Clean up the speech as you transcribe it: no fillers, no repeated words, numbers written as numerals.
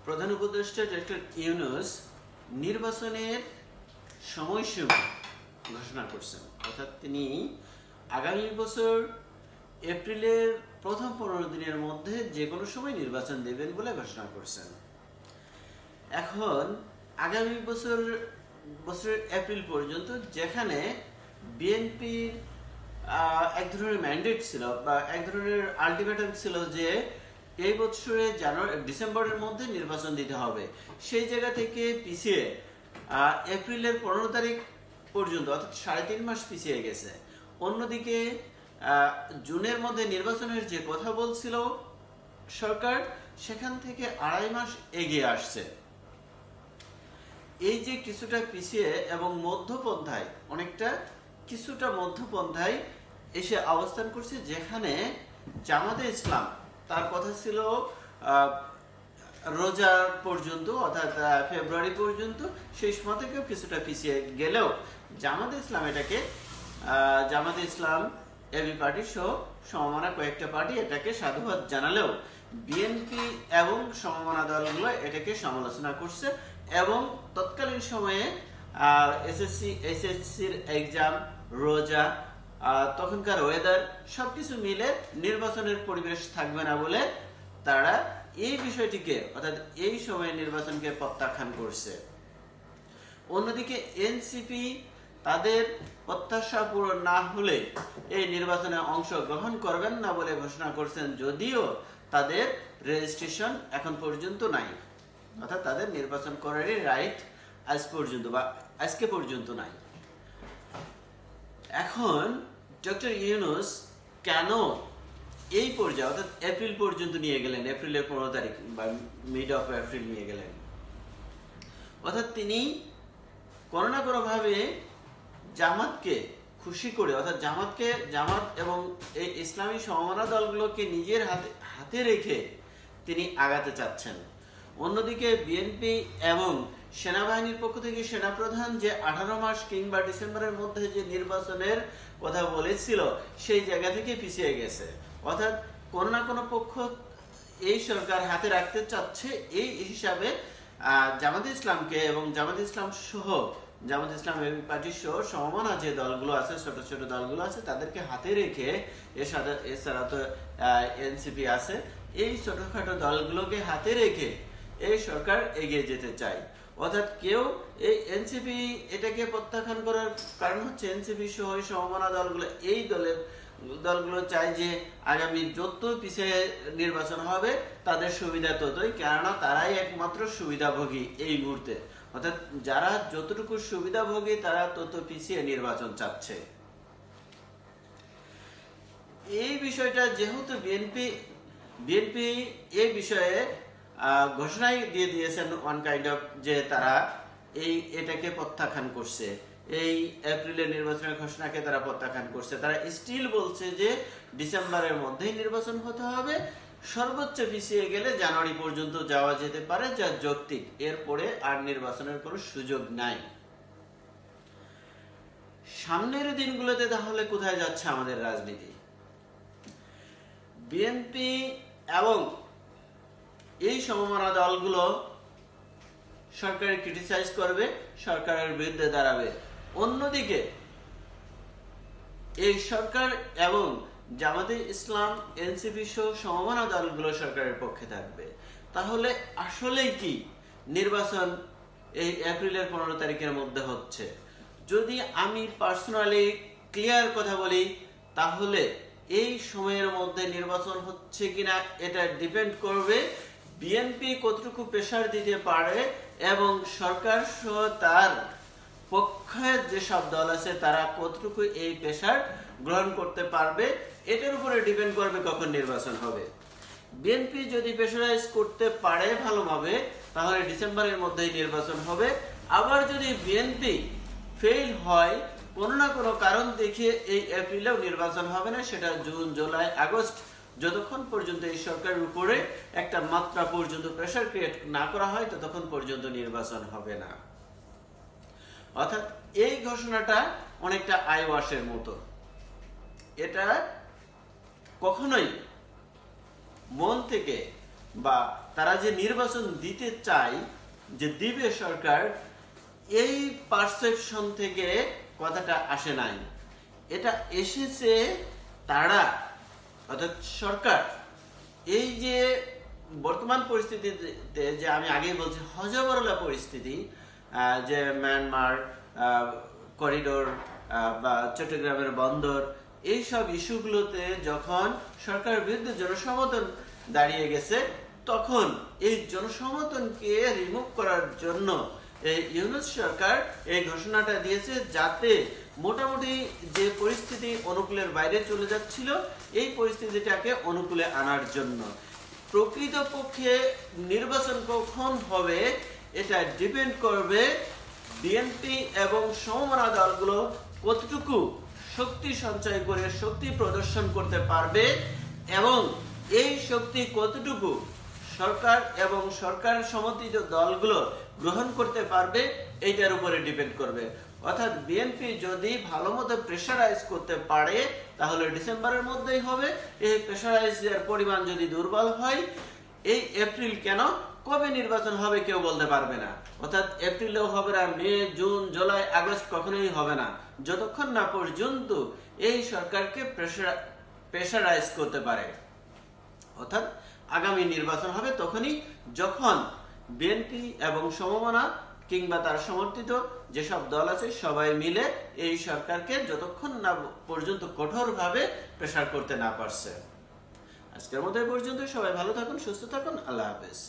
প্রধান উপদেষ্টা ডক্টর ইউনূস নির্বাচনের সময়সীমা ঘোষণা করছেন, অর্থাৎ তিনি আগামী বছর এপ্রিলের প্রথম 15 দিনের মধ্যে যে কোনো সময় নির্বাচন দেবেন বলে ঘোষণা করছেন। এখন আগামী বছরের এপ্রিল পর্যন্ত যেখানে বিএনপির এক ধরনের ম্যান্ডেট ছিল বা এক ধরনের আলটিমেটাম ছিল যে এই বছরে ডিসেম্বরের মধ্যে নির্বাচন দিতে হবে, সেই জায়গা থেকে পিছিয়ে এপ্রিলের 15 তারিখ পর্যন্ত অর্থাৎ 3.5 মাস পিছিয়ে গেছে। অন্যদিকে জুনের মধ্যে নির্বাচনের যে কথা বলছিল সরকার, সেখান থেকে 2.5 মাস এগিয়ে আসছে। এই যে কিছুটা পিছিয়ে এবং মধ্যপন্থায় কিছুটা মধ্যপন্থায় এসে অবস্থান করছে, যেখানে জামাতে ইসলাম তার কথা ছিল রোজার পর্যন্ত অর্থাৎ ফেব্রুয়ারি পর্যন্ত, সেই সময় থেকেও কিছুটা পিছিয়ে গেলেও জামাতে ইসলাম এবি পার্টি সহ সমমনা কয়েকটা পার্টি এটাকে সাধুবাদ জানালেও বিএনপি এবং সমমনা দলগুলো এটাকে সমালোচনা করছে এবং তৎকালীন সময়ে এসএসসির এক্সাম, রোজা, তখনকার ওয়েদার সবকিছু মিলে নির্বাচনের পরিবেশ থাকবে না বলে তারা এই বিষয়টিকে অর্থাৎ এই সময়ে নির্বাচনকে প্রত্যাখ্যান করছে। অন্যদিকে এনসিপি তাদের প্রত্যাশা পূরণ না হলে এই নির্বাচনে অংশগ্রহণ করবেন না বলে ঘোষণা করছেন, যদিও তাদের রেজিস্ট্রেশন এখন পর্যন্ত নাই, অর্থাৎ তাদের নির্বাচন করারই রাইট আজকে পর্যন্ত নাই। এখন ডক্টর ইউনূস কেন এই পর্যায়ে অর্থাৎ এপ্রিল পর্যন্ত নিয়ে গেলেন, এপ্রিলের 15 তারিখ বা মিড অফ এপ্রিল নিয়ে গেলেন? অর্থাৎ তিনি কোনো না কোনো ভাবে জামাতকে খুশি করে, অর্থাৎ জামাত এবং এই ইসলামী সমমনা দলগুলোকে নিজের হাতে রেখে তিনি আগাতে চাচ্ছেন। অন্যদিকে বিএনপি এবং সেনাবাহিনীর পক্ষ থেকে সেনাপ্রধান যে 18 মাস কিংবা ডিসেম্বরের মধ্যে যে নির্বাচনের কথা বলেছিল, সেই জায়গা থেকে পিছিয়ে গেছে। অর্থাৎ কোনো না কোনো পক্ষ এই সরকার হাতে রাখতে চাচ্ছে, এই হিসাবে জামাতে ইসলামকে এবং জামাতে ইসলাম পার্টি সহ সমমনা যে দলগুলো আছে, ছোট ছোট দলগুলো আছে, তাদেরকে হাতে রেখে, এছাড়া তো এনসিপি আছে, এই ছোটখাটো দলগুলোকে হাতে রেখে এই সরকার এগিয়ে যেতে চায়। অর্থাৎ কেউ এই এনসিপি এটাকে প্রত্যাখ্যান করার কারণ হচ্ছে এনসিপি সহ সমমনা দলগুলো, এই দলগুলো চায় যে আগামী যত পিছিয়ে নির্বাচন হবে তাদের সুবিধা ততই, কেননা তারাই একমাত্র সুবিধাভোগী এই মুহূর্তে। অর্থাৎ যারা যতটুকু সুবিধাভোগী তারা তত পিছিয়ে নির্বাচন চাচ্ছে। এই বিষয়টা যেহেতু বিএনপি এই বিষয়ে ঘোষণাই দিয়ে দিয়েছেন ওয়ান কাইন্ড অফ, যে তারা এটাকে প্রত্যাখ্যান করছে, এই এপ্রিলের নির্বাচনের ঘোষণাকে তারা প্রত্যাখ্যান করছে। তারা স্টিল বলছে যে ডিসেম্বরের মধ্যেই নির্বাচন হতে হবে, সর্বোচ্চ পিছিয়ে গেলে জানুয়ারি পর্যন্ত যাওয়া যেতে পারে, যা যৌক্তিক। এরপরে আর নির্বাচনের কোনো সুযোগ নাই। সামনের দিনগুলোতে তাহলে কোথায় যাচ্ছে আমাদের রাজনীতি? বিএনপি এবং এই সমমনা দলগুলো সরকারের ক্রিটিসাইজ করবে, সরকারের বিরুদ্ধে দাঁড়াবে। অন্যদিকে এই সরকার এবং জামাতে ইসলাম, এনসিপি সহ সমমনা দলগুলো সরকারের পক্ষে থাকবে। তাহলে আসলেই কি নির্বাচন এই এপ্রিলের 15 তারিখের মধ্যে হচ্ছে? যদি আমি পার্সোনালি ক্লিয়ার কথা বলি, তাহলে এই সময়ের মধ্যে নির্বাচন হচ্ছে কিনা এটা ডিপেন্ড করবে বিএনপি কতটুকু প্রেসার দিতে পারে এবং সরকার সহ তার পক্ষের যেসব দল আছে তারা কতটুকু এই প্রেসার গ্রহণ করতে পারবে, এটার উপরে ডিপেন্ড করবে কখন নির্বাচন হবে। বিএনপি যদি প্রেসারাইজ করতে পারে ভালোভাবে, তাহলে ডিসেম্বরের মধ্যেই নির্বাচন হবে। আবার যদি বিএনপি ফেল হয়, কোনো না কোনো কারণ দেখিয়ে এই এপ্রিলেও নির্বাচন হবে না, সেটা জুন, জুলাই, আগস্ট, যতক্ষণ পর্যন্ত এই সরকারের উপরে একটা মাত্রা পর্যন্ত প্রেসার ক্রিয়েট না করা হয় ততক্ষণ পর্যন্ত নির্বাচন হবে না। অর্থাৎ এই ঘোষণাটা অনেকটা আই ওয়াশের মতো। এটা কখনোই মন থেকে বা তারা যে নির্বাচন দিতে চায়, যে দিবে সরকার, এই পারসেপশন থেকে কথাটা আসে নাই। এটা এসেছে তারা, অর্থাৎ সরকার, এই যে বর্তমান পরিস্থিতিতে, যে আমি আগেই বলছি হজবরলা পরিস্থিতি, যে মিয়ানমার করিডোর বা চট্টগ্রামের বন্দর, এইসব ইস্যুগুলোতে যখন সরকারের বিরুদ্ধে জনসমর্থন দাঁড়িয়ে গেছে, তখন এই জনসমর্থনকে রিমুভ করার জন্য এই ইউনূস সরকার এই ঘোষণাটা দিয়েছে, যাতে মোটামুটি যে পরিস্থিতি অনুকূলের বাইরে চলে যাচ্ছিল, এই পরিস্থিতিটাকে অনুকূলে আনার জন্য। প্রকৃতপক্ষে নির্বাচন কখন হবে এটা ডিপেন্ড করবে বিএনপি এবং সমমনা দলগুলো কতটুকু শক্তি সঞ্চয় করে শক্তি প্রদর্শন করতে পারবে, এবং এই শক্তি কতটুকু সরকার এবং সরকার সমর্থিত দলগুলো গ্রহণ করতে পারবে, এইটার উপরে ডিপেন্ড করবে। অর্থাৎ বিএনপি যদি ভালো মতো প্রেশারাইজ করতে পারে তাহলে ডিসেম্বরের মধ্যেই হবে। এই প্রেশারাইজের পরিমাণ যদি দুর্বল হয়, এই এপ্রিল কেন, কবে নির্বাচন হবে কেউ বলতে পারবে না। অর্থাৎ এপ্রিলেও হবে না, মে, জুন, জুলাই, আগস্ট কখনোই হবে না, যতক্ষণ না পর্যন্ত এই সরকারকে প্রেশারাইজ করতে পারে। অর্থাৎ আগামী নির্বাচন হবে তখনই, যখন বিএনপি এবং সমমনা কিংবা তার সমর্থিত যেসব দল আছে সবাই মিলে এই সরকারকে যতক্ষণ না পর্যন্ত কঠোরভাবে প্রেসার করতে না পারছে। আজকের মতো এই পর্যন্ত। সবাই ভালো থাকুন, সুস্থ থাকুন, আল্লাহ হাফেজ।